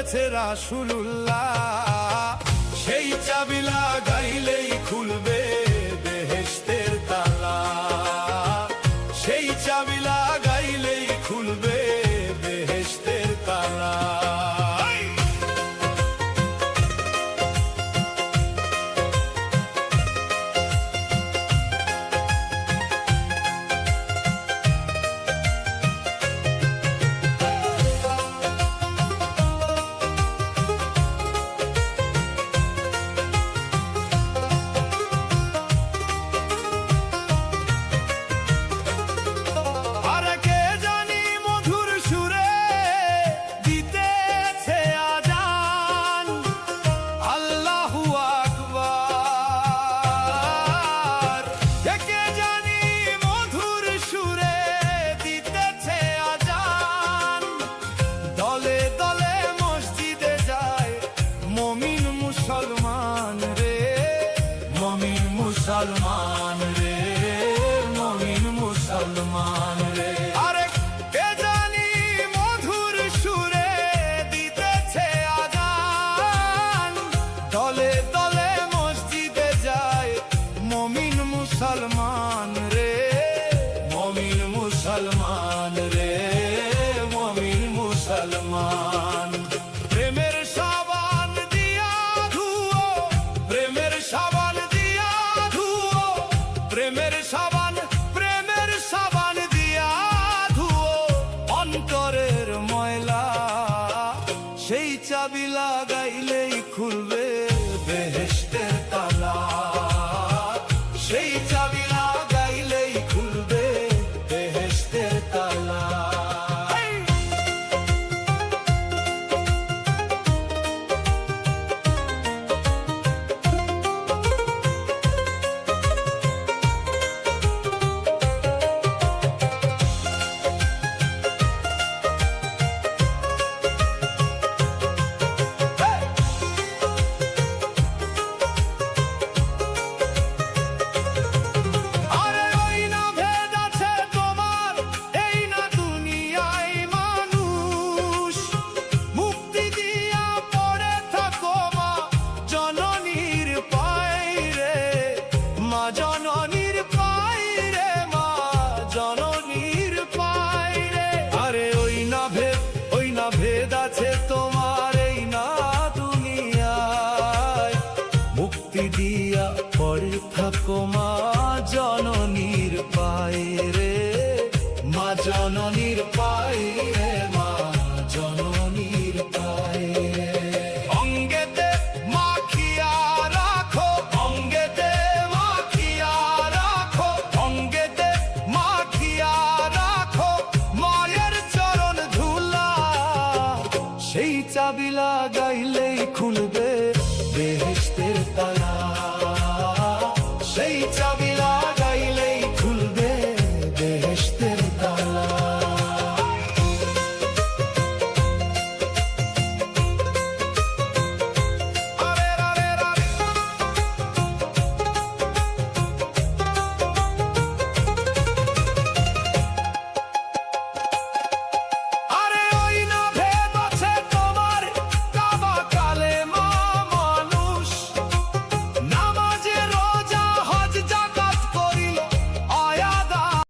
বলেছে রাসূলুল্লাহ, সেই চাবি লাগাইলেই খুলবে বেহেশতের তালা, সেই চাবি লাগাইলেই খুলবে বেহেশতের তালা। মুসলমান রে, মমিন মুসলমান রে, মমিন মুসলমান রে। আরে কে জানি মধুর সুরে দিতেছে আজান, দলে দলে মসজিদে যায় মমিন মুসলমান রে, মমিন মুসলমান রে, মমিন মুসলমান। প্রেমের সাবান দিয়া ধুও, প্রেমের সাবান দিয়া ধুও, প্রেমের সাবান, প্রেমের সাবান দিয়া ধুও অন্তরের ময়লা, সেই চাবি লাগাইলেই খুলবে বেহেশতের তালা, সেই চাবি লাগাইলেই খুলবে বেহেশতের তালা। জননীর পায়রে, মা জননীর পায়রে। আরে ওই না ভেদ আছে তোমার এই না দুনিয়ায়, মুক্তি দিয়া পড়ে থাকো মা জননীর পায়রে, মা জননীর পায়রে, মা জননীর পায়রে। অঙ্গেতে মাখিয়া রাখো, অঙ্গেতে মাখিয়া রাখো, অঙ্গেতে মাখিয়া রাখো মায়ের চরণ ধুলা, সেই চাবি লাগাইলেই খুলবে বেহেশতের তালা, সেই চাবি